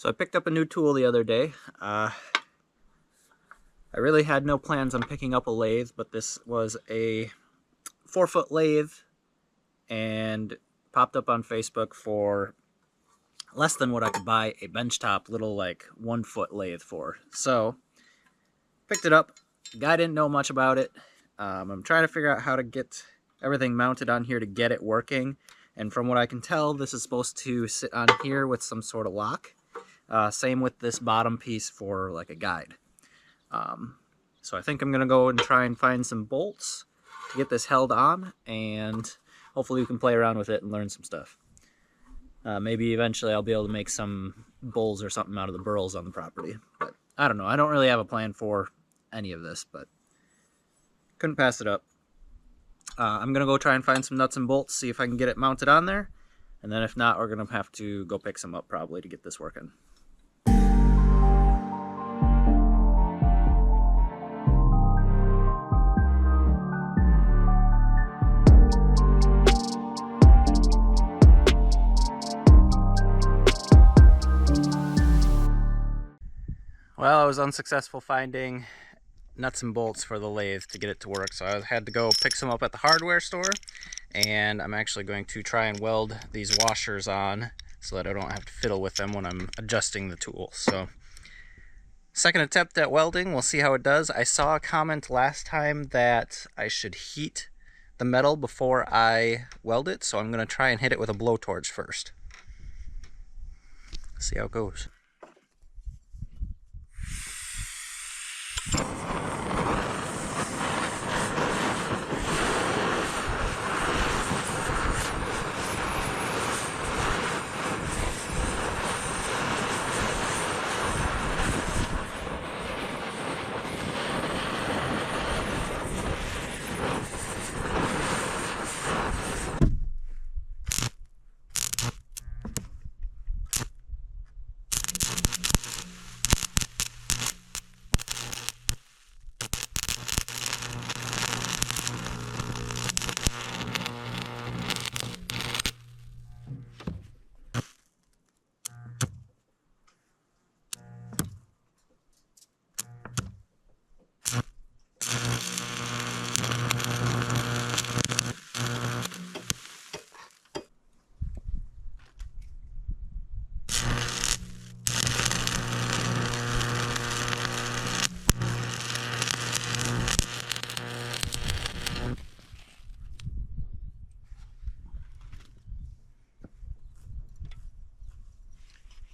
So I picked up a new tool the other day. I really had no plans on picking up a lathe, but this was a 4-foot lathe and popped up on Facebook for less than what I could buy a benchtop little like 1-foot lathe for. So picked it up. The guy didn't know much about it. I'm trying to figure out how to get everything mounted on here to get it working. And from what I can tell, this is supposed to sit on here with some sort of lock. Same with this bottom piece for like a guide. So I think I'm gonna go and try and find some bolts to get this held on, and hopefully we can play around with it and learn some stuff. Maybe eventually I'll be able to make some bowls or something out of the burls on the property. But I don't know. I don't really have a plan for any of this, but couldn't pass it up. I'm gonna go try and find some nuts and bolts, see if I can get it mounted on there, and then if not, we're gonna have to go pick some up probably to get this working. Well, I was unsuccessful finding nuts and bolts for the lathe to get it to work, so I had to go pick some up at the hardware store, and I'm actually going to try and weld these washers on so that I don't have to fiddle with them when I'm adjusting the tool. So second attempt at welding, we'll see how it does. I saw a comment last time that I should heat the metal before I weld it, so I'm going to try and hit it with a blowtorch first. See how it goes.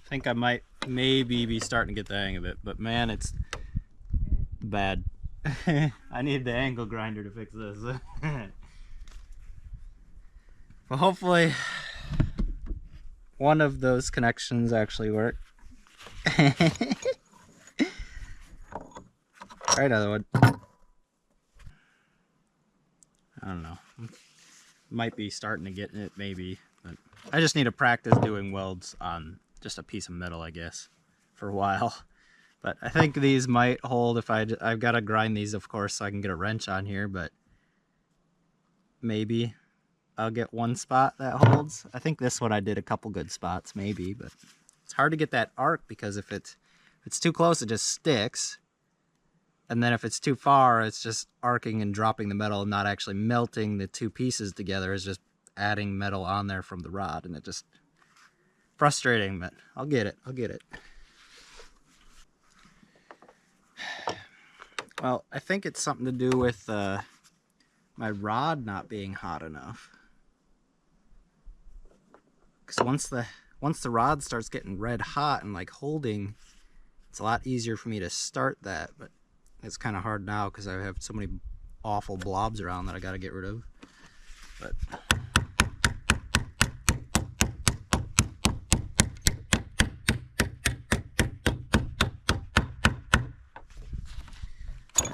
I think I might maybe be starting to get the hang of it, but man, it's bad. I need the angle grinder to fix this. Well, hopefully one of those connections actually work. Try another one. I don't know. Might be starting to get it, maybe, but I just need to practice doing welds on just a piece of metal, I guess, for a while. But I think these might hold if I've got to grind these, of course, so I can get a wrench on here, but maybe I'll get one spot that holds. I think this one I did a couple good spots, maybe, but it's hard to get that arc because if it's too close, it just sticks. And then if it's too far, it's just arcing and dropping the metal and not actually melting the two pieces together. It's just adding metal on there from the rod, and it just frustrating, but I'll get it. I'll get it. Well, I think it's something to do with my rod not being hot enough. Because once the rod starts getting red hot and like holding, it's a lot easier for me to start that. But it's kind of hard now because I have so many awful blobs around that I got to get rid of. But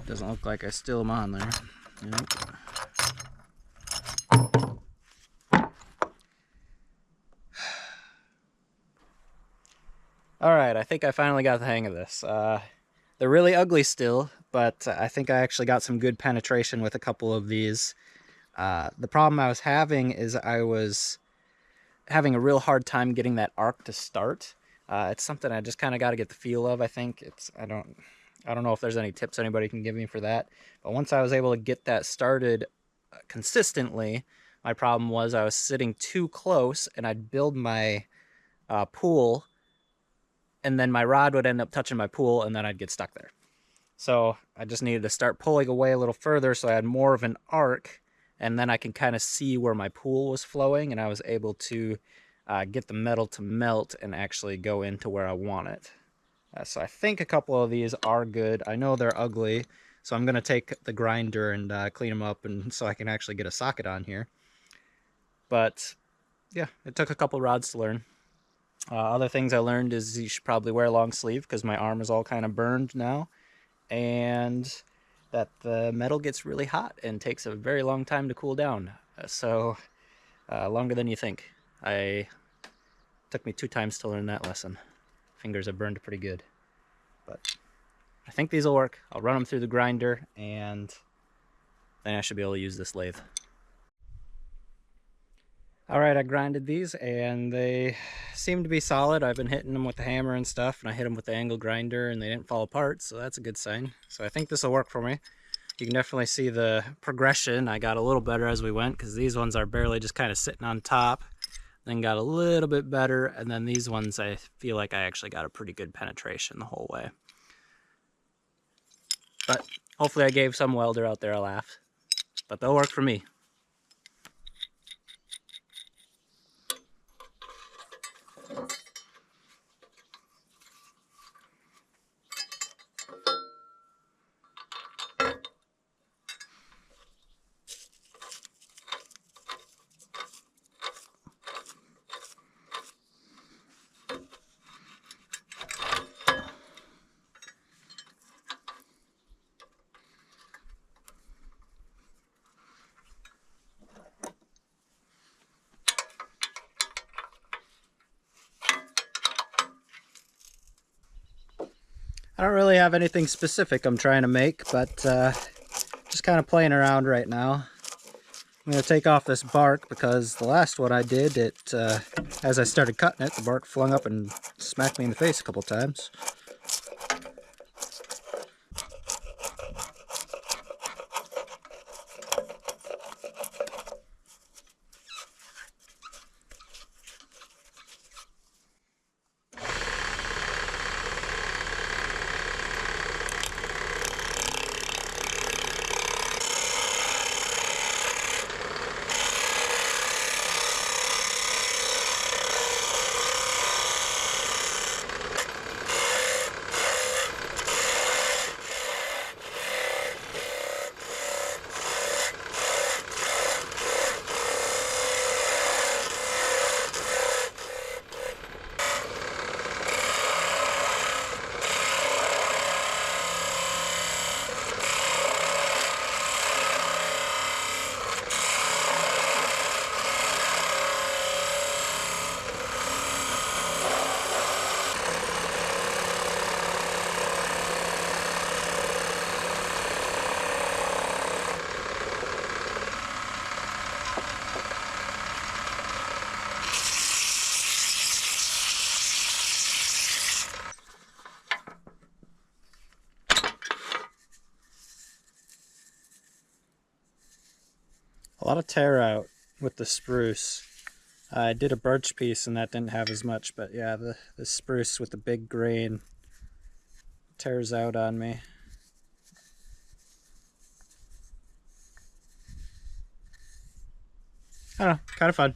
doesn't look like I still am on there. Yep. Alright, I think I finally got the hang of this. They're really ugly still, but I think I actually got some good penetration with a couple of these. The problem I was having is I was having a real hard time getting that arc to start. It's something I just kind of got to get the feel of. I think I don't know if there's any tips anybody can give me for that. But once I was able to get that started consistently, my problem was I was sitting too close, and I'd build my pool, and then my rod would end up touching my pool, and then I'd get stuck there. So I just needed to start pulling away a little further so I had more of an arc, and then I can kind of see where my pool was flowing, and I was able to get the metal to melt and actually go into where I want it. So I think a couple of these are good. I know they're ugly, so I'm going to take the grinder and clean them up, and so I can actually get a socket on here. But yeah, it took a couple rods to learn. Other things I learned is you should probably wear a long sleeve because my arm is all kind of burned now, and that the metal gets really hot and takes a very long time to cool down. Longer than you think. Took me 2 times to learn that lesson. Fingers are burned pretty good. But I think these will work. I'll run them through the grinder, and then I should be able to use this lathe. Alright, I grinded these, and they seem to be solid. I've been hitting them with the hammer and stuff, and I hit them with the angle grinder, and they didn't fall apart, so that's a good sign. So I think this will work for me. You can definitely see the progression. I got a little better as we went, because these ones are barely just kind of sitting on top. Then got a little bit better, and then these ones I feel like I actually got a pretty good penetration the whole way. But hopefully I gave some welder out there a laugh. But they'll work for me. I don't really have anything specific I'm trying to make, but just kind of playing around right now. I'm going to take off this bark because the last one I did, as I started cutting it, the bark flung up and smacked me in the face a couple times. A lot of tear out with the spruce. I did a birch piece and that didn't have as much, but yeah, the spruce with the big grain tears out on me. I don't know, kind of fun.